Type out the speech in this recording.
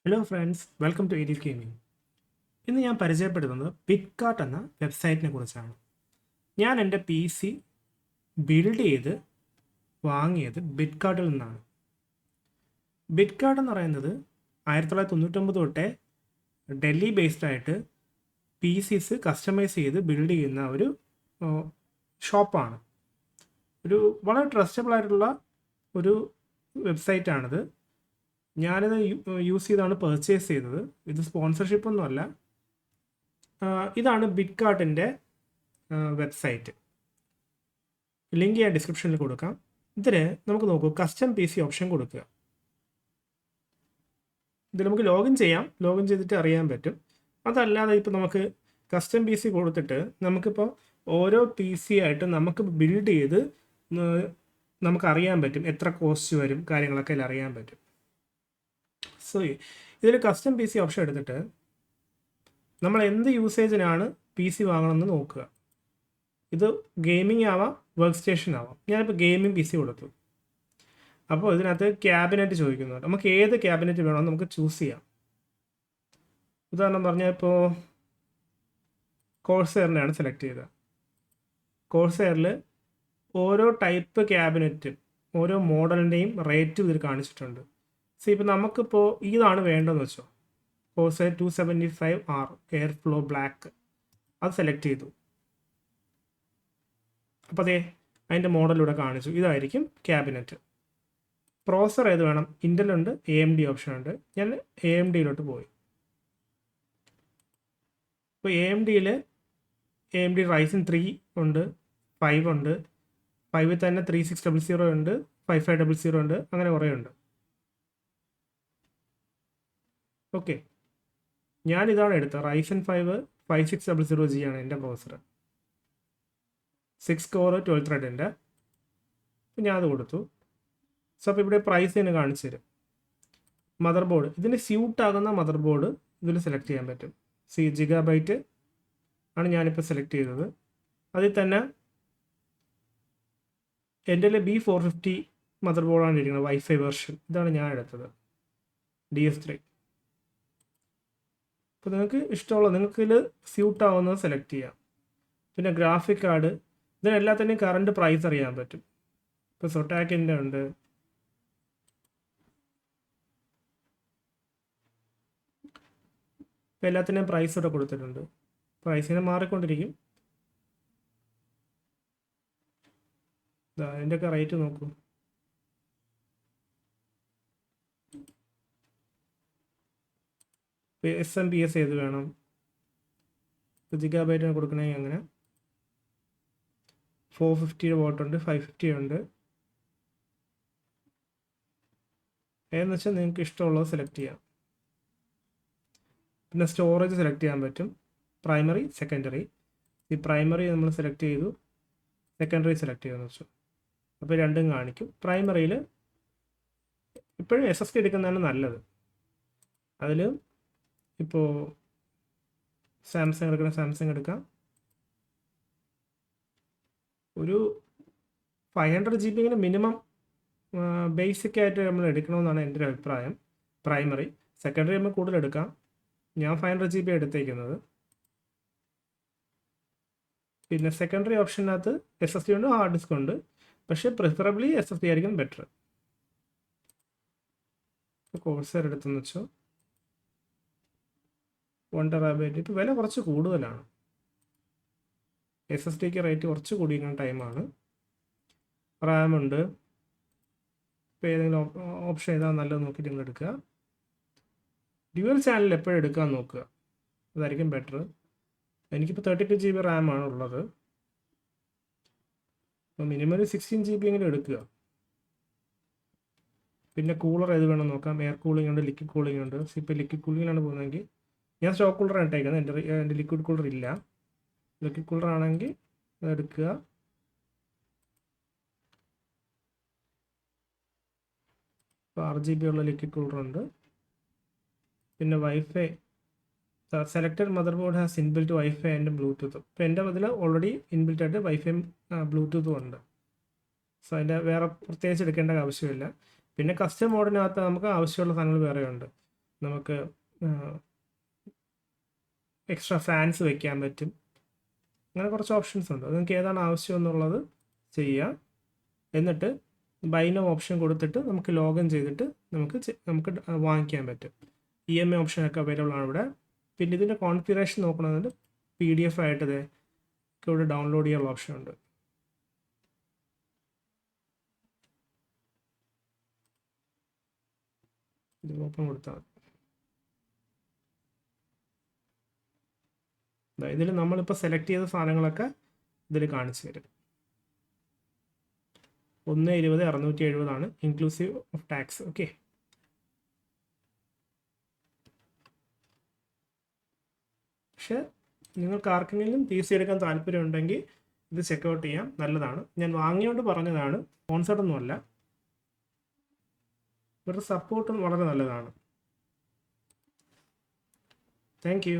Hello friends, welcome to edit gaming. ഇന്ന് ഞാൻ പരിചയപ്പെടുത്തുന്നത് ബിറ്റ്കാർട്ട് എന്ന വെബ്സൈറ്റിനെ കുറിച്ചാണ്. ഞാൻ എൻ്റെ പി സി ബിൽഡ് ചെയ്ത് വാങ്ങിയത് ബിറ്റ്കാർട്ടിൽ നിന്നാണ്. ബിറ്റ്കാർട്ട് എന്ന് പറയുന്നത് 1999 തൊട്ടേ ഡൽഹി ബേസ്ഡ് ആയിട്ട് പി സിസ് കസ്റ്റമൈസ് ചെയ്ത് ബിൽഡ് ചെയ്യുന്ന ഒരു ഷോപ്പാണ്. ഒരു വളരെ ട്രസ്റ്റബിൾ ആയിട്ടുള്ള ഒരു വെബ്സൈറ്റാണിത്. ഞാനിത് യൂസ് ചെയ്താണ് പർച്ചേസ് ചെയ്തത്. ഇത് സ്പോൺസർഷിപ്പ് ഒന്നുമല്ല. ഇതാണ് ബിറ്റ്കാർട്ടിൻ്റെ വെബ്സൈറ്റ്. ലിങ്ക് ഞാൻ ഡിസ്ക്രിപ്ഷനിൽ കൊടുക്കാം. ഇതിൽ നമുക്ക് നോക്കൂ, കസ്റ്റം പി സി ഓപ്ഷൻ കൊടുക്കുക. ഇതിൽ നമുക്ക് ലോഗിൻ ചെയ്യാം. ലോഗിൻ ചെയ്തിട്ട് അറിയാൻ പറ്റും. അതല്ലാതെ ഇപ്പോൾ നമുക്ക് കസ്റ്റം പി സി കൊടുത്തിട്ട് നമുക്കിപ്പോൾ ഓരോ പി സി ആയിട്ട് നമുക്ക് ബിൽഡ് ചെയ്ത് നമുക്കറിയാൻ പറ്റും എത്ര കോസ്റ്റ് വരും, കാര്യങ്ങളൊക്കെ അതിൽ അറിയാൻ പറ്റും. സോ ഇതിൽ കസ്റ്റം പി സി ഓപ്ഷൻ എടുത്തിട്ട് നമ്മൾ എന്ത് യൂസേജിനാണ് പി സി വാങ്ങണമെന്ന് നോക്കുക. ഇത് ഗെയിമിംഗ് ആവാം, വർക്ക് സ്റ്റേഷൻ ആവാം. ഞാനിപ്പോൾ ഗെയിമിംഗ് പി സി കൊടുത്തു. അപ്പോൾ ഇതിനകത്ത് ക്യാബിനറ്റ് ചോദിക്കുന്നുണ്ട്. നമുക്ക് ഏത് ക്യാബിനറ്റ് വേണമെന്ന് നമുക്ക് ചൂസ് ചെയ്യാം. ഉദാഹരണം പറഞ്ഞാൽ ഇപ്പോൾ കോഴ്സെയറിനെയാണ് സെലക്ട് ചെയ്തത്. കോഴ്സെയറിൽ ഓരോ ടൈപ്പ് ക്യാബിനറ്റും ഓരോ മോഡലിൻ്റെയും റേറ്റും ഇതിൽ കാണിച്ചിട്ടുണ്ട്. സോ ഇപ്പോൾ നമുക്കിപ്പോൾ ഇതാണ് വേണ്ടതെന്ന് വെച്ചോ, കോഴ്സെയർ 275R എയർ ഫ്ലോ ബ്ലാക്ക്, അത് സെലക്ട് ചെയ്തു. അപ്പോൾ അതേ അതിൻ്റെ മോഡലിലൂടെ കാണിച്ചു. ഇതായിരിക്കും ക്യാബിനറ്റ്. പ്രോസർ ഏത് വേണം? ഇൻ്റൽ ഉണ്ട്, AMD ഓപ്ഷൻ ഉണ്ട്. ഞാൻ AMDയിലോട്ട് പോയി. ഇപ്പോൾ AMDയിൽ AMD Ryzen 3 ഉണ്ട്, 5 ഉണ്ട്, 5 തന്നെ 3600 ഉണ്ട്, 5500 ഉണ്ട്, അങ്ങനെ കുറേ ഉണ്ട്. ഓക്കെ, ഞാനിതാണ് എടുത്തത്. Ryzen 5 5600G ആണ് എൻ്റെ പ്രോസർ. 6 കോർ 12 ത്രെഡിൻ്റെ. അപ്പോൾ ഞാൻ അത് കൊടുത്തു. സോ അപ്പോൾ ഇവിടെ പ്രൈസ് തന്നെ കാണിച്ചു തരും. മദർ ബോർഡ്, ഇതിന് സ്യൂട്ടാകുന്ന മദർ ബോർഡ് ഇതിൽ സെലക്ട് ചെയ്യാൻ പറ്റും. GB ആണ് ഞാനിപ്പോൾ സെലക്ട് ചെയ്തത്. അതിൽ തന്നെ എൻ്റെ B450 മദർ ബോർഡാണ് ഇരിക്കുന്നത്, വൈഫൈ വെർഷൻ. ഇതാണ് ഞാൻ എടുത്തത്, DS3. അപ്പോൾ നിങ്ങൾക്ക് ഇഷ്ടമുള്ള, നിങ്ങൾക്ക് ഇതിൽ സ്യൂട്ടാവുന്നത് സെലക്ട് ചെയ്യാം. പിന്നെ ഗ്രാഫിക് കാർഡ്, ഇതിനെല്ലാത്തിൻ്റെയും കറണ്ട് പ്രൈസ് അറിയാൻ പറ്റും. ഇപ്പോൾ സൊട്ടാക്കിൻ്റെ ഉണ്ട്. ഇപ്പോൾ എല്ലാത്തിൻ്റെയും പ്രൈസ് ഇവിടെ കൊടുത്തിട്ടുണ്ട്. പ്രൈസിനെ മാറിക്കൊണ്ടിരിക്കും. അതിൻ്റെയൊക്കെ റേറ്റ് നോക്കൂ. SMPS ഏത് വേണം? GB കൊടുക്കണമെങ്കിൽ അങ്ങനെ 450 വാട്ട് ഉണ്ട്, 550 ഉണ്ട്. ഏതെന്ന് വെച്ചാൽ നിങ്ങൾക്ക് ഇഷ്ടമുള്ളത് സെലക്ട് ചെയ്യാം. പിന്നെ സ്റ്റോറേജ് സെലക്ട് ചെയ്യാൻ പറ്റും, പ്രൈമറി, സെക്കൻഡറി. ഈ പ്രൈമറി നമ്മൾ സെലക്ട് ചെയ്തു, സെക്കൻഡറി സെലക്ട് ചെയ്തെന്ന് വെച്ചു. അപ്പോൾ രണ്ടും കാണിക്കും. പ്രൈമറിയിൽ ഇപ്പോഴും SSD എടുക്കുന്നതാണ് നല്ലത്. അതിൽ ഇപ്പോൾ സാംസങ് എടുക്കണം, സാംസങ് എടുക്കാം. ഒരു 500 GB മിനിമം ബേസിക് ആയിട്ട് നമ്മൾ എടുക്കണമെന്നാണ് എൻ്റെ ഒരു അഭിപ്രായം. പ്രൈമറി, സെക്കൻഡറി നമ്മൾ കൂടുതൽ എടുക്കാം. ഞാൻ 500 GB എടുത്തേക്കുന്നത്. പിന്നെ സെക്കൻഡറി ഓപ്ഷനകത്ത് SSD ഉണ്ട്, ഹാർഡ് ഡിസ്ക് ഉണ്ട്. പക്ഷേ പ്രിഫറബിളി SSD ആയിരിക്കും ബെറ്റർ. കോഴ്സർ എടുത്തെന്ന് വെച്ചോ, 1 TB. ഇപ്പോൾ വില കുറച്ച് കൂടുതലാണ്. SSDക്ക് റേറ്റ് കുറച്ച് കൂടിയിരിക്കുന്ന ടൈമാണ്. റാം ഉണ്ട്. ഇപ്പോൾ ഏതെങ്കിലും ഓപ്ഷൻ ഏതാണ് നല്ലത് നോക്കിയിട്ട് നിങ്ങൾ എടുക്കുക. ഡ്യുവൽ ചാനൽ എപ്പോഴും എടുക്കാൻ നോക്കുക, അതായിരിക്കും ബെറ്റർ. എനിക്കിപ്പോൾ 32 GB റാമാണ് ഉള്ളത്. അപ്പോൾ മിനിമം ഒരു 16 GB എങ്കിലും എടുക്കുക. പിന്നെ കൂളർ ഏത് വേണം നോക്കാം. എയർ കൂളിംഗ് ഉണ്ട്, ലിക്വിഡ് കൂളിംഗ് ഉണ്ട്. ഇപ്പോൾ ലിക്വിഡ് കൂളിങ്ങിലാണ് പോകുന്നതെങ്കിൽ ഞാൻ സ്റ്റോക്ക് കൂളറാണ് ഇട്ടേക്കുന്നത്. എൻ്റെ ലിക്വിഡ് കൂളർ ഇല്ല. ലിക്വിഡ് കൂളർ ആണെങ്കിൽ അതെടുക്കുക. ഇപ്പോൾ 6 GB ഉള്ള ലിക്വിഡ് കൂളറുണ്ട്. പിന്നെ wifi, selected mother board has inbuilt wifi and Bluetooth. ഇപ്പോൾ എൻ്റെ അതിൽ ഓൾറെഡി ഇൻബിൽറ്റ് ആയിട്ട് വൈഫൈയും ബ്ലൂടൂത്തും ഉണ്ട്. സോ അതിൻ്റെ വേറെ പ്രത്യേകിച്ച് എടുക്കേണ്ട ആവശ്യമില്ല. പിന്നെ കസ്റ്റം മോഡിനകത്ത് നമുക്ക് ആവശ്യമുള്ള സാധനങ്ങൾ വേറെ ഉണ്ട്. നമുക്ക് എക്സ്ട്രാ ഫാൻസ് വെക്കാൻ പറ്റും. അങ്ങനെ കുറച്ച് ഓപ്ഷൻസ് ഉണ്ട്. അത് നിങ്ങൾക്ക് ഏതാണ് ആവശ്യം എന്നുള്ളത് ചെയ്യുക. എന്നിട്ട് ബൈനോ ഓപ്ഷൻ കൊടുത്തിട്ട് നമുക്ക് ലോഗിൻ ചെയ്തിട്ട് നമുക്ക് വാങ്ങിക്കാൻ പറ്റും. EMI ഓപ്ഷനൊക്കെ അവൈലബിൾ ആണ് ഇവിടെ. പിന്നെ ഇതിൻ്റെ കോൺഫിഗറേഷൻ നോക്കണമെന്നുണ്ട് PDF ആയിട്ട് ഇവിടെ ഡൗൺലോഡ് ചെയ്യാനുള്ള ഓപ്ഷൻ ഉണ്ട്. ഇത് ഓപ്പൺ കൊടുത്താൽ മതി. ഇതിൽ നമ്മളിപ്പോൾ സെലക്ട് ചെയ്ത സാധനങ്ങളൊക്കെ ഇതിൽ കാണിച്ചു തരും. 120,670 ഇൻക്ലൂസീവ് ഓഫ് ടാക്സ്. ഓക്കെ, പക്ഷേ നിങ്ങൾക്ക് ആർക്കെങ്കിലും PC എടുക്കാൻ താല്പര്യം ഉണ്ടെങ്കിൽ ഇത് ചെക്കൗട്ട് ചെയ്യാം, നല്ലതാണ്. ഞാൻ വാങ്ങിയോണ്ട് പറഞ്ഞതാണ്, സ്പോൺസർഡ് ഒന്നുമല്ല. ഇവരുടെ സപ്പോർട്ടും വളരെ നല്ലതാണ്. Thank you.